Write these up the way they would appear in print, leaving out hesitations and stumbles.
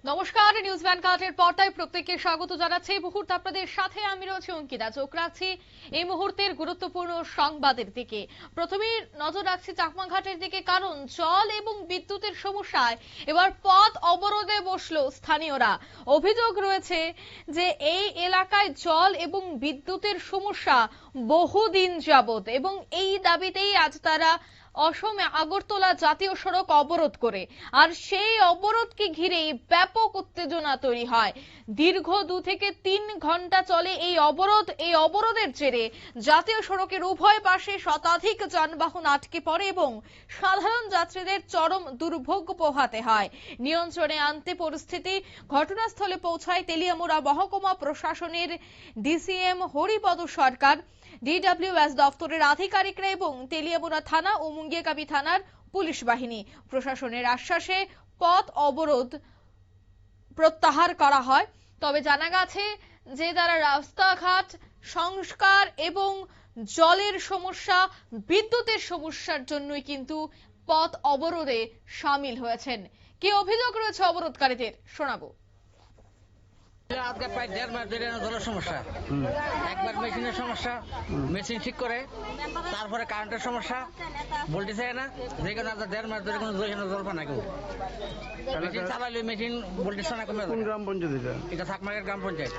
নমস্কার, নিউজ ভ্যানগার্ডের পর্দায় প্রত্যেককে স্বাগত জানাচ্ছি। এই মুহূর্তে আপনাদের সাথে আমি রয়েছি অঙ্কিতা। চোখ রাখছি এই মুহূর্তের গুরুত্বপূর্ণ সংবাদের দিকে। প্রথমেই নজর রাখছি চাকমাঘাটের দিকে, কারণ জল এবং বিদ্যুতের সমস্যায় এবার পথ অবরোধে বসলো স্থানীয়রা। অভিযোগ রয়েছে যে এই এলাকায় জল এবং বিদ্যুতের সমস্যা বহুদিন যাবত, এবং এই দাবিতেই আজ তারা অসমে আগরতলা জাতীয় সড়ক অবরোধ করে। আর সেই অবরোধকে ঘিরেই ব্যাপক উত্তেজনা তৈরি হয়। দীর্ঘ 2 থেকে 3 ঘন্টা চলে এই অবরোধ। এই অবরোধের জেরে জাতীয় সড়কের উভয় পাশে শতাধিক যানবাহন আটকে পড়ে এবং সাধারণ যাত্রীদের চরম দুর্ভোগ পোহাতে হয়। নিয়ন্ত্রণে আনতে পরিস্থিতি ঘটনাস্থলে পৌঁছায় তেলিয়ামুড়া মহকুমা প্রশাসনের ডিসিএম হরিপদ সরকার, ডিডব্লিউএস দপ্তরের আধিকারিকরা এবং তেলিয়ামুড়া থানা ও মুঙ্গিয়াকাবি থানার পুলিশ বাহিনী। প্রশাসনের আশ্বাসে পথ অবরোধ প্রত্যাহার করা হয়। তবে জানা গেছে যে তারা রাস্তাঘাট সংস্কার এবং জলের সমস্যা, বিদ্যুতের সমস্যার জন্যই কিন্তু পথ অবরোধে সামিল হয়েছেন। কি অভিযোগ রয়েছে অবরোধকারীদের শোনাবো। আজকে প্রায় 1.5 মাস ধরে জলের সমস্যা। একবার মেশিনের সমস্যা, মেশিন ঠিক করে, তারপরে কারেন্টের সমস্যা, ভোল্টেজ হয় না, যে কারণে 1.5 মাস ধরে কোনো জল পায় না কেউ। মেশিন চালাইলে মেশিন ভোল্টেজ না কমে। কোন গ্রাম পঞ্চায়েত এটা? চাকমাঘাট গ্রাম পঞ্চায়েত।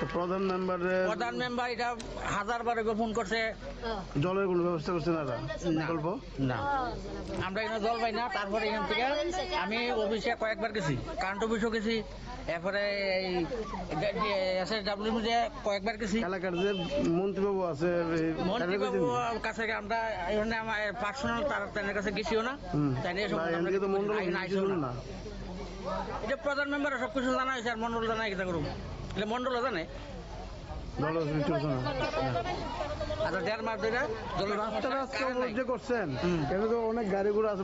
প্রধান মেম্বার এটা 1000 বার ফোন করছে, জলের কোনো ব্যবস্থা করছে না। না, আমরা এখানে জল পাই না। তারপরে এখান থেকে আমি অফিসে কয়েকবার গেছি, কারেন্ট অফিসও গেছি, এরপরে কয়েকবার গেছি। এলাকার যে মন্ত্রীবাবু আছে, মন্ত্রীবাবুর কাছে আমরা এখানে আমার পার্সোনাল তার কাছে গেছিও না। তাই নিয়ে না, এটা প্রধান মেম্বার সবকিছু জানা হয়েছে, আর মন্ডল জানা এটা করুন, এটা মন্ডল জানে। আচ্ছা, 1.5 মাস ধরে রাস্তা করছেন, এখানে তো অনেক গাড়ি ঘোড়া আছে।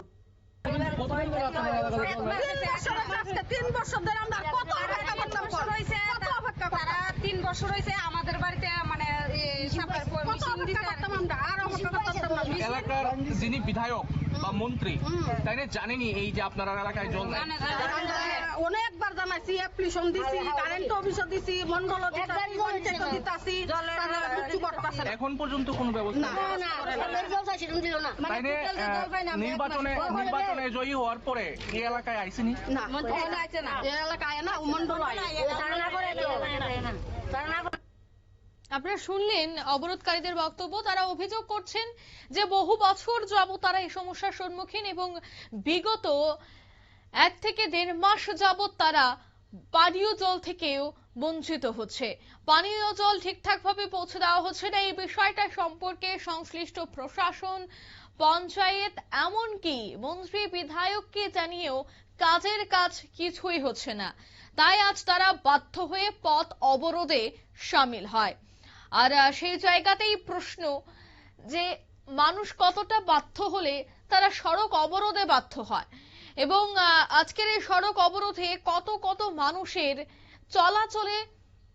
3 বছর হয়েছে আমাদের বাড়িতে, মানে এলাকার যিনি বিধায়ক বা মন্ত্রী তাই না জানেনি এই যে আপনার এলাকায় জল নাই? অনেকবার জানাইছি, অ্যাপ্লিকেশন দিছি, কারেন্ট অফিসে দিছি, মন্ডল দিতাছি, এখন পর্যন্ত কোনো ব্যবস্থা তাই না? নির্বাচনে জয়ী হওয়ার পরে এই এলাকায় আইসিনি না, এই এলাকায় না, মন্ডল আপনারা শুনলেন অবরোধকারীদের বক্তব্য। তারা অভিযোগ করছেন যে বহু বছর যাবত তারা এই সমস্যার সম্মুখীন এবং বিগত 1 থেকে 1.5 মাস যাবত তারা পানীয় জল থেকেও বঞ্চিত হচ্ছে। পানীয় জল ঠিকঠাক ভাবে পৌঁছে দেওয়া হচ্ছে না। এই বিষয়টা সম্পর্কে সংশ্লিষ্ট প্রশাসন, পঞ্চায়েত, এমনকি মন্ত্রী বিধায়ককে জানিয়েও কাজের কাজ কিছুই হচ্ছে না। তাই আজ তারা বাধ্য হয়ে পথ অবরোধে সামিল হয়। আর সেই জায়গাতেই প্রশ্ন যে মানুষ কতটা বাধ্য হলে তারা সড়ক অবরোধে বাধ্য হয়, এবং আজকের এই সড়ক অবরোধে কত মানুষের চলাচলে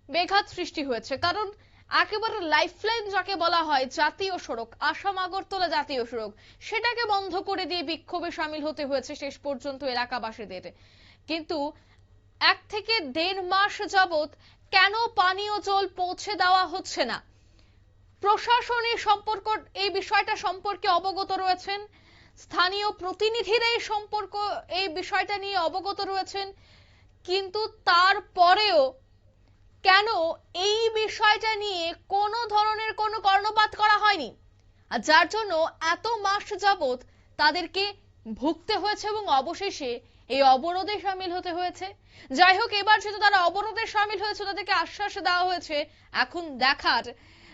ব্যাঘাত সৃষ্টি হয়েছে। কারণ একেবারে লাইফলাইন যাকে বলা হয় জাতীয় সড়ক, আসাম আগরতলা জাতীয় সড়ক, সেটাকে বন্ধ করে দিয়ে বিক্ষোভে সামিল হতে হয়েছে শেষ পর্যন্ত এলাকাবাসীদের। কিন্তু 1 থেকে 1.5 মাস যাবত কেন পানীয় জল পৌঁছে দেওয়া হচ্ছে না? প্রশাসনের সম্পর্ক এই বিষয়টা সম্পর্কে অবগত রয়েছেন, স্থানীয় প্রতিনিধিরা এই বিষয়টা নিয়ে অবগত রয়েছেন, কিন্তু তারপরেও কেন এই বিষয়টা নিয়ে কোনো ধরনের কোনো কর্ণপাত করা হয়নি, আর যার জন্য এত মাস যাবত তাদেরকে ভুগতে হয়েছে এবং অবশেষে এই অবরোধে সামিল হতে হয়েছে। যাই হোক, এবার যেহেতু তারা অবরোধে সামিল হয়েছে, তাদেরকে আশ্বাস দেওয়া হয়েছে। এখন দেখার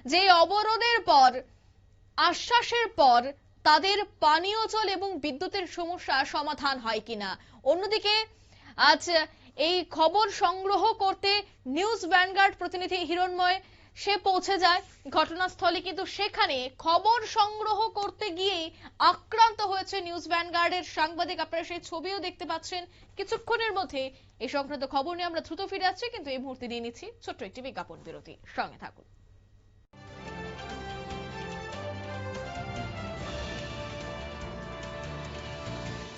যে অবরোধের পর, আশ্বাসের পর তাদের পানীয় জল এবং বিদ্যুতের সমস্যা সমাধান হয় কিনা। অন্যদিকে আজ এই খবর সংগ্রহ করতে নিউজ ভ্যানগার্ড প্রতিনিধি হিরণময় সে পৌঁছে যায় ঘটনাস্থলে, কিন্তু সেখানে খবর সংগ্রহ করতে গিয়েই আক্রান্ত হয়েছে নিউজ ভ্যানগার্ডের সাংবাদিক। আপনারা সেই ছবিও দেখতে পাচ্ছেন। কিছুক্ষণের মধ্যে এই সংক্রান্ত খবর নিয়ে আমরা দ্রুত ফিরে আসছি, কিন্তু এই মুহূর্তে নিয়ে নিচ্ছি ছোট্ট একটি বিজ্ঞাপন বিরতি। সঙ্গে থাকুন।